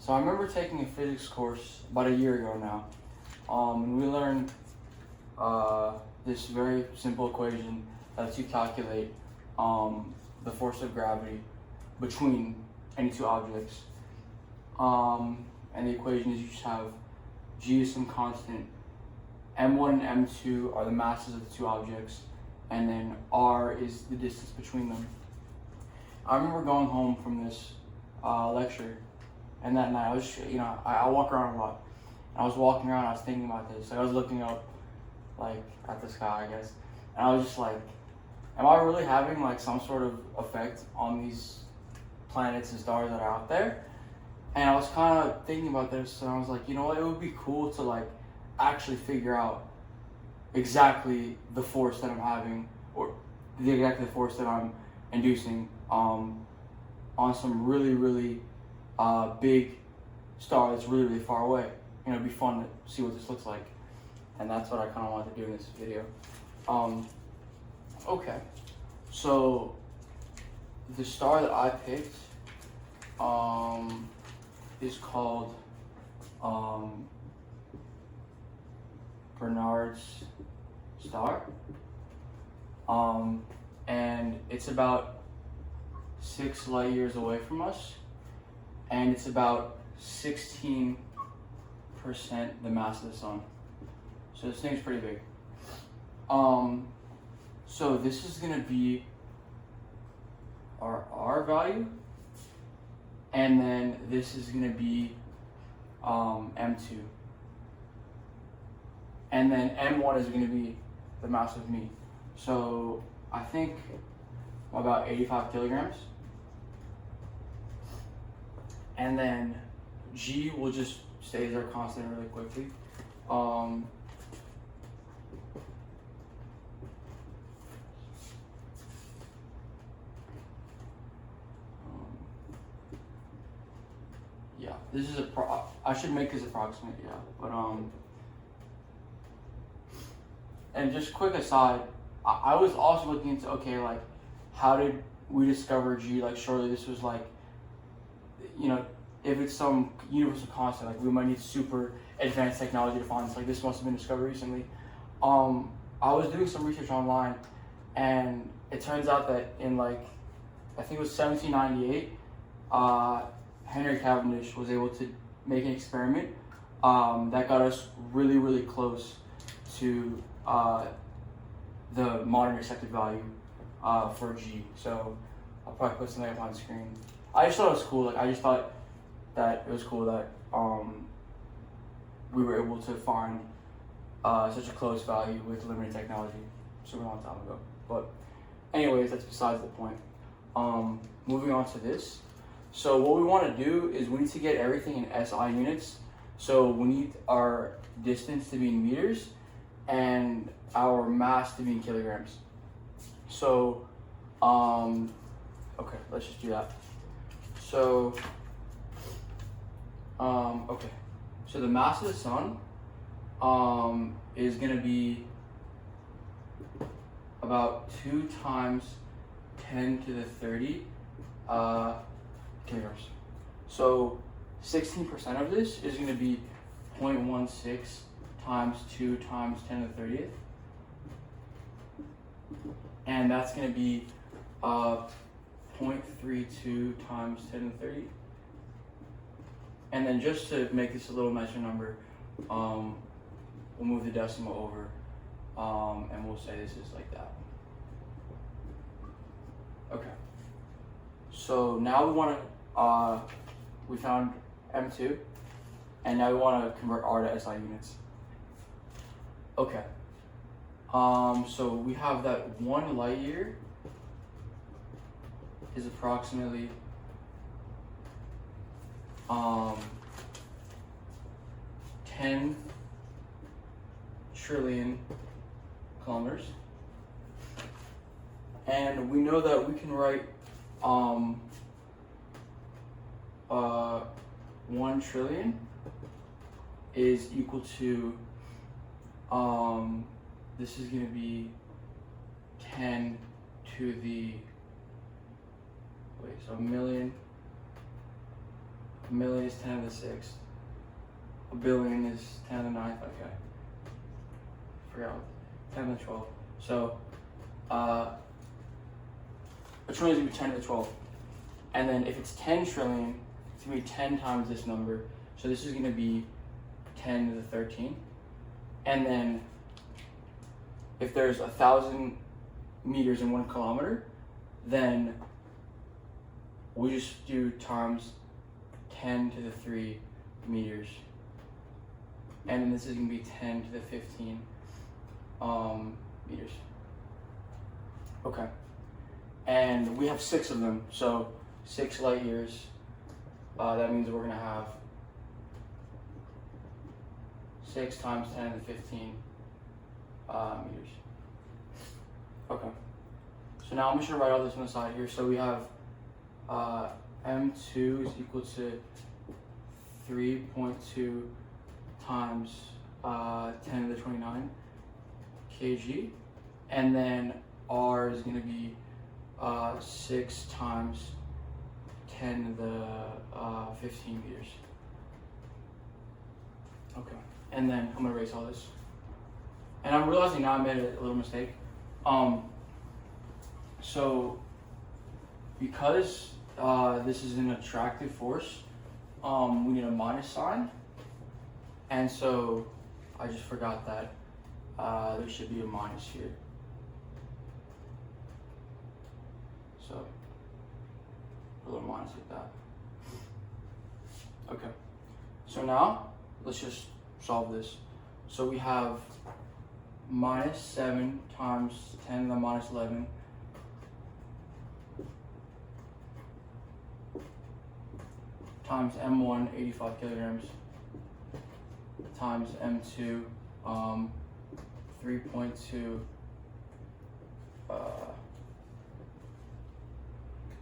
So I remember taking a physics course about a year ago now, and we learned this very simple equation that lets you calculate the force of gravity between any two objects. And the equation is you just have g is some constant, m1 and m2 are the masses of the two objects, and then r is the distance between them. I remember going home from this lecture, and that night I was, I walk around a lot. And I was walking around, I was thinking about this. Like I was looking up, like at the sky, I guess, and I was just like, am I really having like some sort of effect on these planets and stars that are out there? And I was kind of thinking about this, and I was like, you know what, it would be cool to like actually figure out exactly the force that I'm having, or exactly the force that I'm inducing on some really big star that's really far away. It'd be fun to see what this looks like, and that's what I kind of wanted to do in this video. Okay, so the star that I picked is called Bernard's star, and it's about 6 light years away from us, and it's about 16% the mass of the sun. So this thing's pretty big. So this is gonna be our R value, and then this is gonna be M2, and then M1 is gonna be the mass of me. So I think about 85 kilograms. And then G will just stay as our constant really quickly. Yeah, this is I should make this approximate, yeah. But and just quick aside, I was also looking into, okay, like how did we discover G? Like surely this was like, if it's some universal constant, like we might need super advanced technology to find this. Like this must have been discovered recently. I was doing some research online, and it turns out that in like, I think it was 1798, Henry Cavendish was able to make an experiment that got us really close to the modern accepted value for G. So I'll probably put something up on the screen. I just thought it was cool. Like I just thought that it was cool that we were able to find such a close value with limited technology super long time ago. But anyways, that's besides the point. Moving on to this. So what we want to do is we need to get everything in SI units. So we need our distance to be in meters and our mass to be in kilograms. So okay, let's just do that. So okay, so the mass of the sun is going to be about 2 times 10 to the 30 kilograms. So 16% of this is going to be 0.16 times 2 times 10 to the 30th, and that's going to be 0.32 times 10 to the 30th. And then just to make this a little nicer number, we'll move the decimal over, and we'll say this is like that. Okay. So now we want to, we found M2, and now we want to convert R to SI units. Okay. So we have that 1 light year is approximately 10 trillion kilometers, and we know that we can write 1 trillion is equal to this is going to be 10 to the so a million A million is 10 to the 6th. A billion is 10 to the 9th. Okay. Forgot. 10 to the 12th. So, a trillion is going to be 10 to the 12th. And then if it's 10 trillion, it's going to be 10 times this number. So this is going to be 10 to the 13. And then if there's 1,000 meters in 1 kilometer, then we just do times 10 to the 3 meters. And then this is going to be 10 to the 15 meters. Okay. And we have 6 of them, so 6 light years. That means we're going to have 6 times 10 to the 15 meters. Okay. So now I'm just going to write all this on the side here. So we have M2 is equal to 3.2 times 10 to the 29 kg. And then R is going to be 6 times 10 to the 15 meters. Okay. And then I'm going to erase all this. And I'm realizing now I made a little mistake. So because this is an attractive force, we need a minus sign. And so I just forgot that there should be a minus here. So a little minus like that. Okay. So now let's just solve this. So we have minus 7 times 10 to the minus 11 times M1, 85 kilograms, times M2, 3.2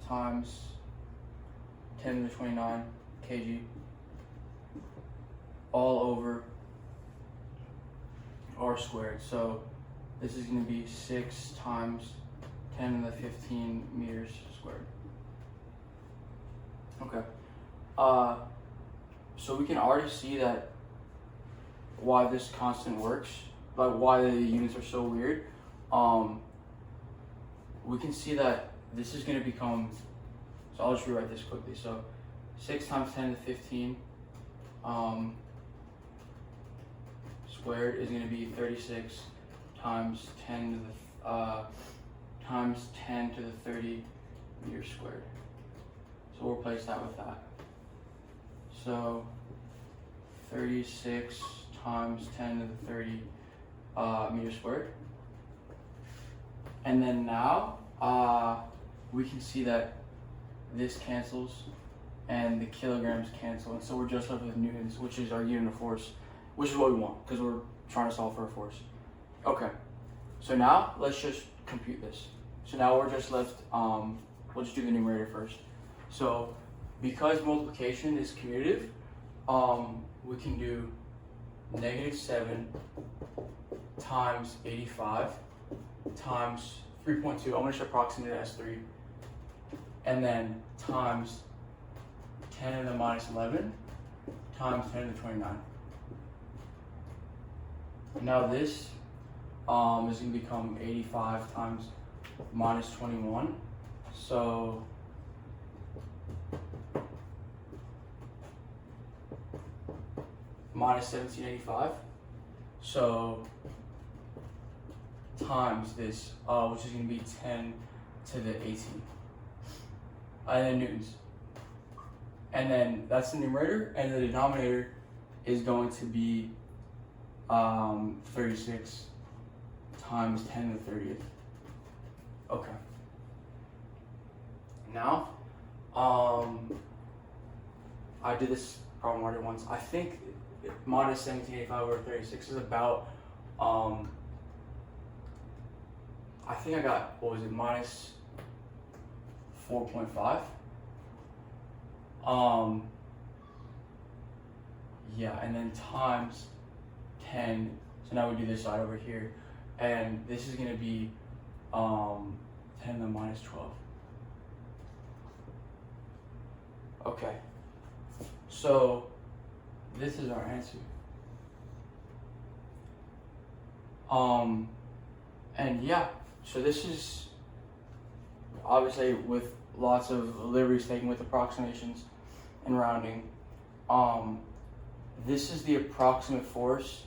times 10 to the 29 kg, all over R squared. So this is going to be 6 times 10 to the 15 meters squared. Okay. So we can already see that why this constant works, like why the units are so weird. We can see that this is going to become, so I'll just rewrite this quickly. So 6 times 10 to the 15 squared is going to be 36 times 10 to the times 10 to the 30 meters squared. So we'll replace that with that. So 36 times 10 to the 30 meters squared. And then now we can see that this cancels and the kilograms cancel. And so we're just left with newtons, which is our unit of force, which is what we want because we're trying to solve for a force. Okay, so now let's just compute this. So now we're just left, we'll just do the numerator first. So because multiplication is commutative, we can do -7 times 85 times 3.2. I'm going to approximate it as 3. And then times 10 to the minus 11 times 10 to the 29. Now this is going to become 85 times minus 21. So minus 1785. So times this, which is going to be 10 to the 18. And then newtons. And then that's the numerator, and the denominator is going to be 36 times 10 to the 30th. Okay. Now, I did this problem already once. I think minus 1785 over 36 is about, I think I got, what was it, minus 4.5. Yeah, and then times 10. So now we do this side over here, and this is going to be 10 to the minus 12. Okay. So this is our answer. And yeah, so this is obviously with lots of liberties taken with approximations and rounding. This is the approximate force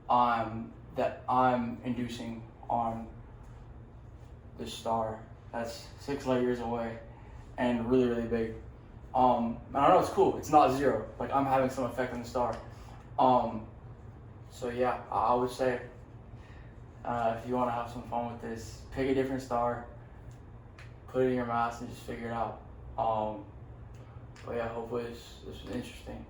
that I'm inducing on this star that's 6 light years away and really, really big. I don't know, it's cool. It's not zero. Like, I'm having some effect on the star. So yeah, I would say if you want to have some fun with this, pick a different star, put it in your math, and just figure it out. But yeah, hopefully this was interesting.